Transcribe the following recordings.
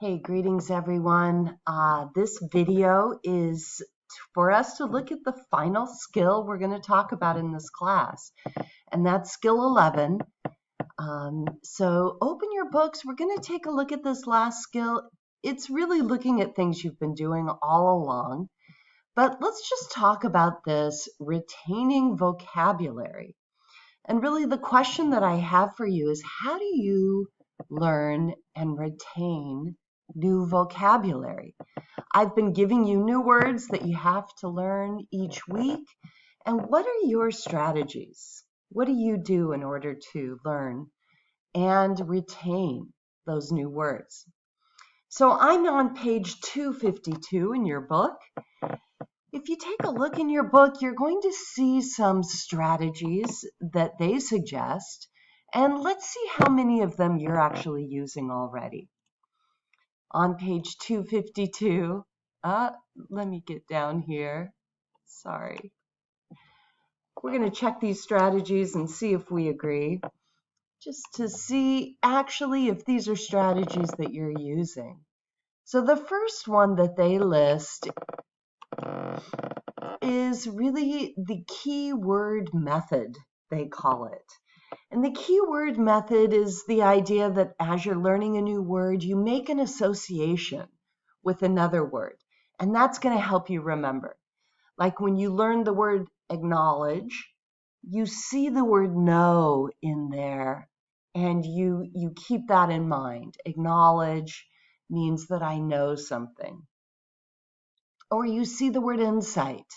Hey, greetings everyone. This video is for us to look at the final skill we're going to talk about in this class, and that's skill 11. So open your books. We're going to take a look at this last skill. It's really looking at things you've been doing all along, but let's just talk about this retaining vocabulary. And really the question that I have for you is, how do you learn and retain new vocabulary? I've been giving you new words that you have to learn each week. And what are your strategies? What do you do in order to learn and retain those new words? So I'm on page 252 in your book. If you take a look in your book, you're going to see some strategies that they suggest, and let's see how many of them you're actually using already. On page 252, let me get down here. Sorry. We're going to check these strategies and see if we agree, just to see actually if these are strategies that you're using. So the first one that they list is really the keyword method, they call it. And the keyword method is the idea that as you're learning a new word, you make an association with another word, and that's going to help you remember. Like when you learn the word acknowledge, you see the word know in there, and you keep that in mind. Acknowledge means that I know something. Or you see the word insight,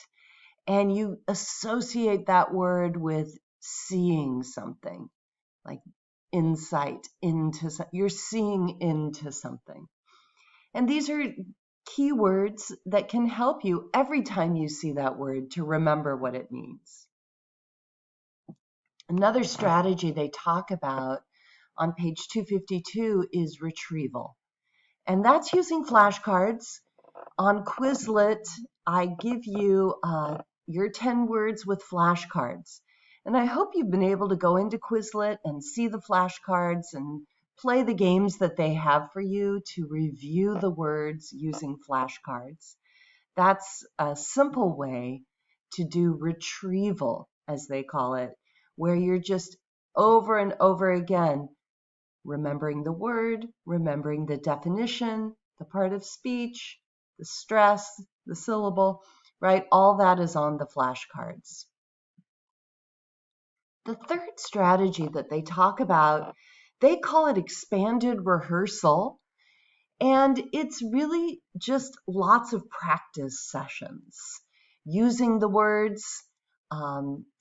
and you associate that word with seeing something, like insight into, you're seeing into something. And these are keywords that can help you every time you see that word to remember what it means. Another strategy they talk about on page 252 is retrieval. And that's using flashcards. On Quizlet, I give you your 10 words with flashcards. And I hope you've been able to go into Quizlet and see the flashcards and play the games that they have for you to review the words using flashcards. That's a simple way to do retrieval, as they call it, where you're just over and over again remembering the word, remembering the definition, the part of speech, the stress, the syllable, right? All that is on the flashcards. The third strategy that they talk about, they call it expanded rehearsal. And it's really just lots of practice sessions, using the words,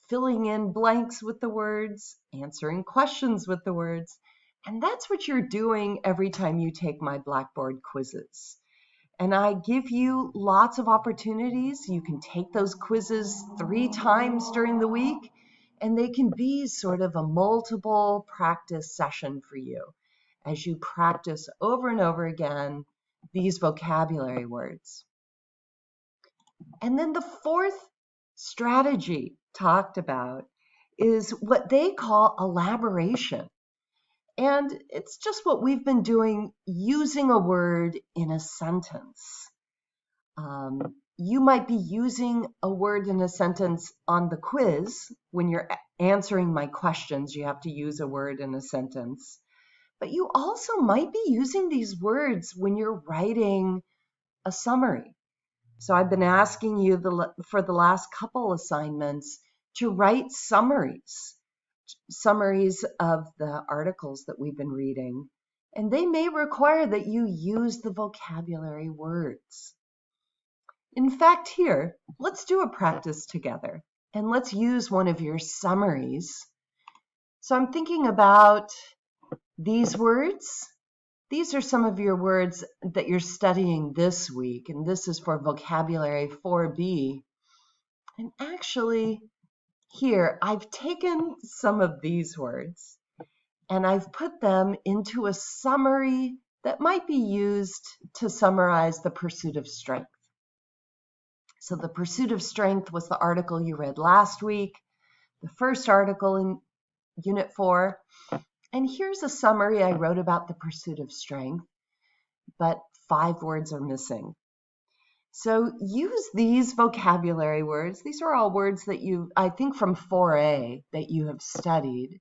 filling in blanks with the words, answering questions with the words. And that's what you're doing every time you take my Blackboard quizzes. And I give you lots of opportunities. You can take those quizzes 3 times during the week, and they can be sort of a multiple practice session for you as you practice over and over again these vocabulary words. And then the fourth strategy talked about is what they call elaboration. And it's just what we've been doing, using a word in a sentence. You might be using a word in a sentence on the quiz. When you're answering my questions, you have to use a word in a sentence. But you also might be using these words when you're writing a summary. So I've been asking you for the last couple assignments to write summaries of the articles that we've been reading. And they may require that you use the vocabulary words. In fact, here, let's do a practice together, and let's use one of your summaries. So I'm thinking about these words. These are some of your words that you're studying this week, and this is for vocabulary 4B. And actually, here, I've taken some of these words, and I've put them into a summary that might be used to summarize the pursuit of strength. So the pursuit of strength was the article you read last week, the first article in Unit 4. And here's a summary I wrote about the pursuit of strength. but 5 words are missing. So use these vocabulary words. These are all words that I think from 4A that you have studied,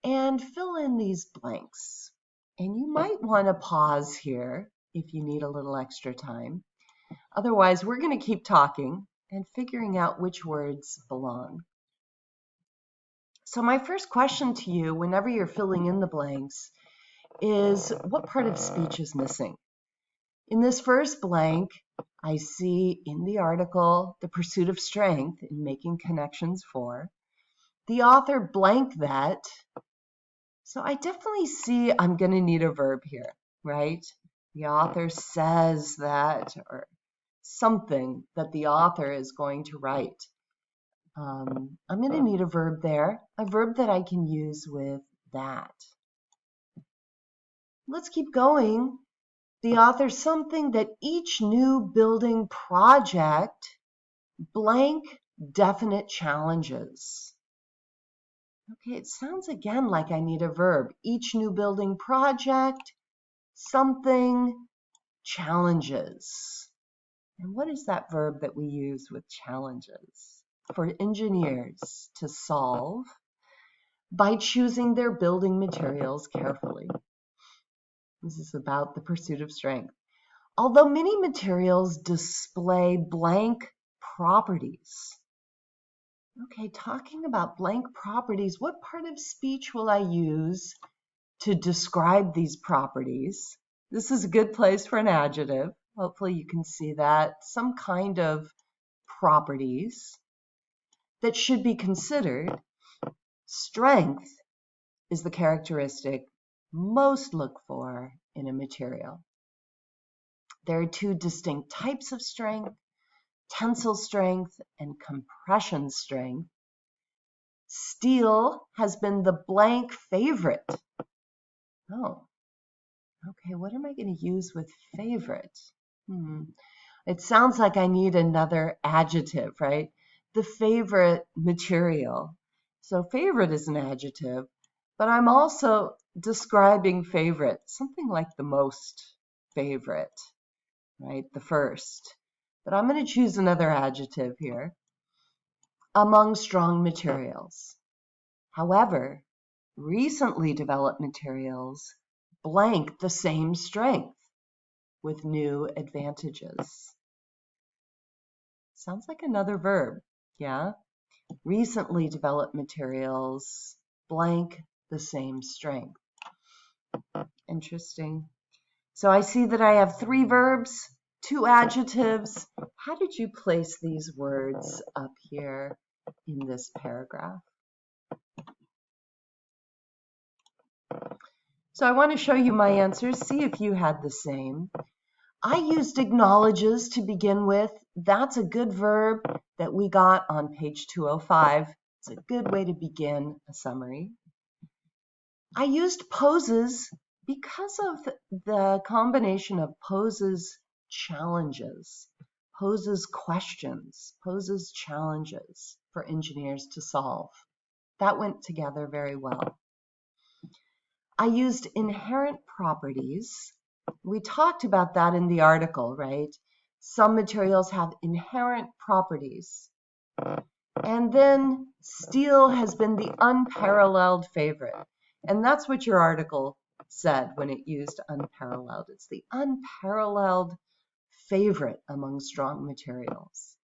and fill in these blanks. And you might want to pause here if you need a little extra time. Otherwise, we're going to keep talking and figuring out which words belong. So my first question to you, whenever you're filling in the blanks, is what part of speech is missing? In this first blank, I see in the article, the pursuit of strength in making connections for. The author blanked that. So I definitely see I'm going to need a verb here, right? The author says that, or something that the author is going to write. I'm going to need a verb there, a verb that I can use with that. Let's keep going. The author, something that each new building project blank definite challenges. Okay, it sounds again like I need a verb. Each new building project, something challenges. And what is that verb that we use with challenges? For engineers to solve by choosing their building materials carefully. This is about the pursuit of strength. Although many materials display blank properties. Okay, talking about blank properties, what part of speech will I use to describe these properties? This is a good place for an adjective. Hopefully you can see that. Some kind of properties that should be considered. Strength is the characteristic most looked for in a material. There are 2 distinct types of strength, tensile strength and compression strength. Steel has been the blank favorite. Oh, okay, what am I going to use with favorite? It sounds like I need another adjective, right? The favorite material. So favorite is an adjective, but I'm also describing favorite, something like the most favorite, right? The first. But I'm going to choose another adjective here. Among strong materials. However, recently developed materials blank the same strength with new advantages. Sounds like another verb, yeah? Recently developed materials blank the same strength. Interesting. So I see that I have 3 verbs, 2 adjectives. How did you place these words up here in this paragraph? So I want to show you my answers, see if you had the same. I used acknowledges to begin with. That's a good verb that we got on page 205. It's a good way to begin a summary. I used poses because of the combination of poses challenges, poses questions, poses challenges for engineers to solve. That went together very well. I used inherent properties. We talked about that in the article, right? Some materials have inherent properties. And then steel has been the unparalleled favorite. And that's what your article said when it used unparalleled. It's the unparalleled favorite among strong materials.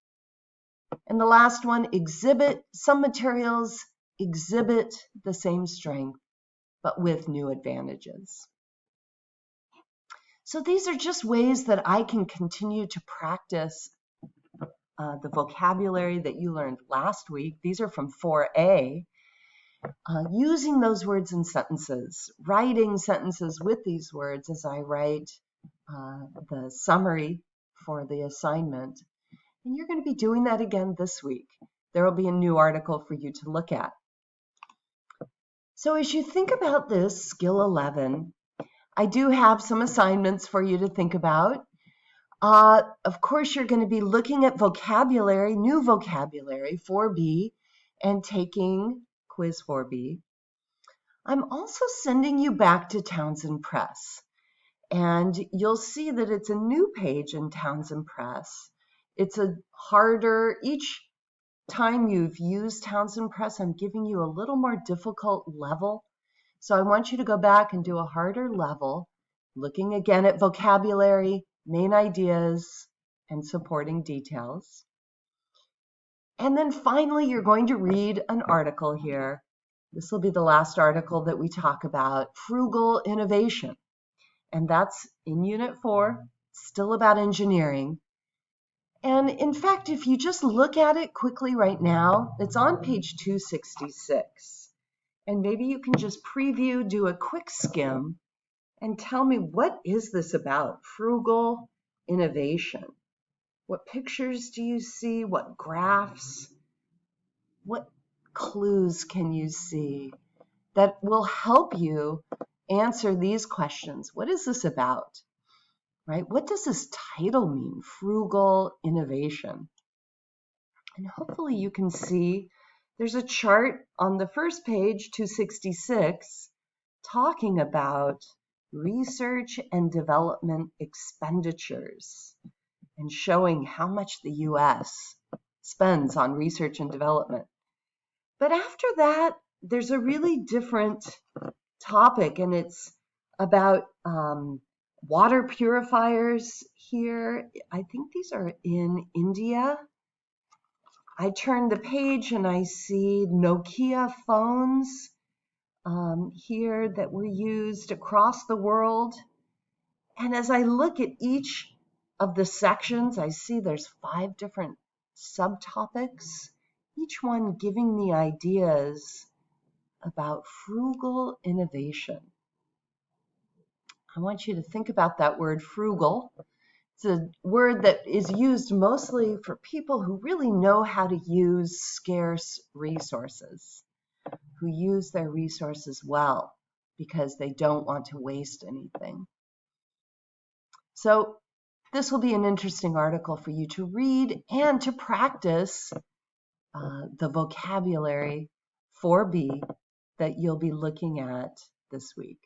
And the last one, exhibit. Some materials exhibit the same strength, but with new advantages. So these are just ways that I can continue to practice the vocabulary that you learned last week. These are from 4A. Using those words in sentences, writing sentences with these words as I write the summary for the assignment. And you're going to be doing that again this week. There will be a new article for you to look at. So as you think about this, Skill 11, I do have some assignments for you to think about. Of course, you're going to be looking at vocabulary, new vocabulary, 4B, and taking Quiz 4B. I'm also sending you back to Townsend Press. And you'll see that it's a new page in Townsend Press. It's a harder, each time you've used Townsend Press, I'm giving you a little more difficult level. So I want you to go back and do a harder level, looking again at vocabulary, main ideas, and supporting details. And then finally, you're going to read an article here. This will be the last article that we talk about, Frugal Innovation. And that's in Unit 4, still about engineering. And in fact, if you just look at it quickly right now, it's on page 266. And maybe you can just preview, do a quick skim, and tell me, what is this about? Frugal innovation. What pictures do you see? What graphs? What clues can you see that will help you answer these questions? What is this about? Right? What does this title mean? Frugal innovation. And hopefully you can see there's a chart on the first page, 266, talking about research and development expenditures and showing how much the U.S. spends on research and development. But after that, there's a really different topic, and it's about water purifiers here. I think these are in India. I turn the page and I see Nokia phones here that were used across the world. And as I look at each of the sections, I see there's 5 different subtopics, each one giving me ideas about frugal innovation. I want you to think about that word frugal. It's a word that is used mostly for people who really know how to use scarce resources, who use their resources well because they don't want to waste anything. So this will be an interesting article for you to read and to practice the vocabulary 4B that you'll be looking at this week.